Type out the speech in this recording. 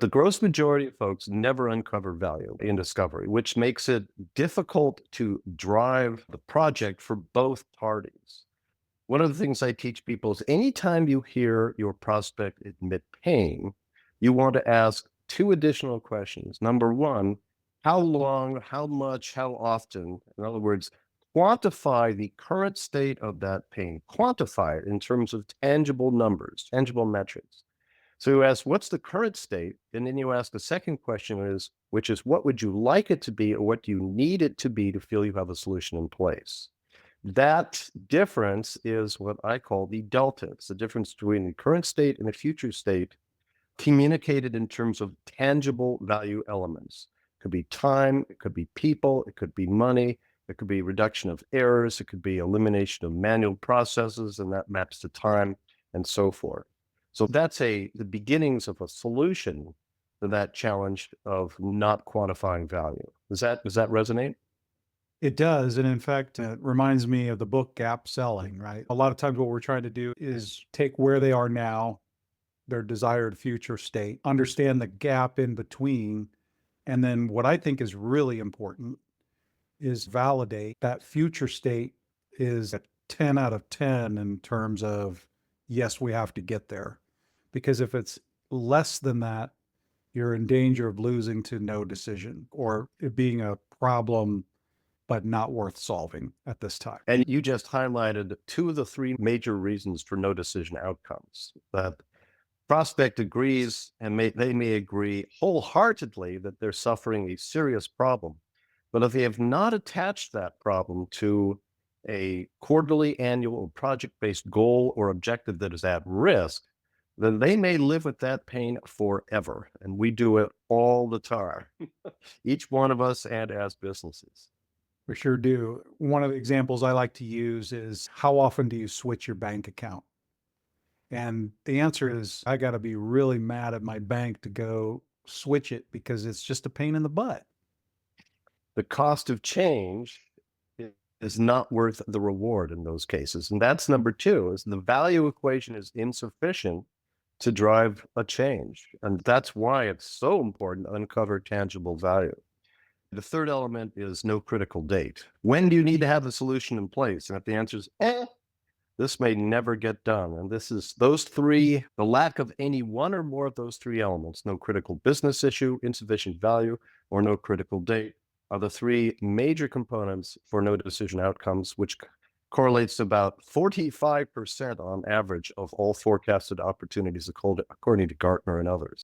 The gross majority of folks never uncover value in discovery, which makes it difficult to drive the project for both parties. One of the things I teach people is anytime you hear your prospect admit pain, you want to ask two additional questions. Number one, how long, how much, how often? In other words, quantify the current state of that pain, quantify it in terms of tangible numbers, tangible metrics. So you ask, what's the current state? And then you ask the second question which is, what would you like it to be or what do you need it to be to feel you have a solution in place? That difference is what I call the delta. It's the difference between the current state and the future state communicated in terms of tangible value elements. It could be time, it could be people, it could be money, it could be reduction of errors, it could be elimination of manual processes, and that maps to time and so forth. So that's the beginnings of a solution to that challenge of not quantifying value. Does that resonate? It does. And in fact, it reminds me of the book Gap Selling, right? A lot of times what we're trying to do is take where they are now, their desired future state, understand the gap in between. And then what I think is really important is validate that future state is a 10 out of 10 in terms of, yes, we have to get there. Because if it's less than that, you're in danger of losing to no decision or it being a problem but not worth solving at this time. And you just highlighted two of the three major reasons for no decision outcomes. That prospect agrees, and they may agree wholeheartedly that they're suffering a serious problem. But if they have not attached that problem to a quarterly, annual, project-based goal or objective that is at risk, then they may live with that pain forever. And we do it all the time, each one of us and as businesses. We sure do. One of the examples I like to use is how often do you switch your bank account? And the answer is I got to be really mad at my bank to go switch it because it's just a pain in the butt. The cost of change is not worth the reward in those cases. And that's number two, is the value equation is insufficient to drive a change. And that's why it's so important to uncover tangible value. The third element is no critical date. When do you need to have the solution in place? And if the answer is, this may never get done. And this is those three, the lack of any one or more of those three elements, no critical business issue, insufficient value, or no critical date, are the three major components for no decision outcomes, which correlates to about 45% on average of all forecasted opportunities, according to Gartner and others.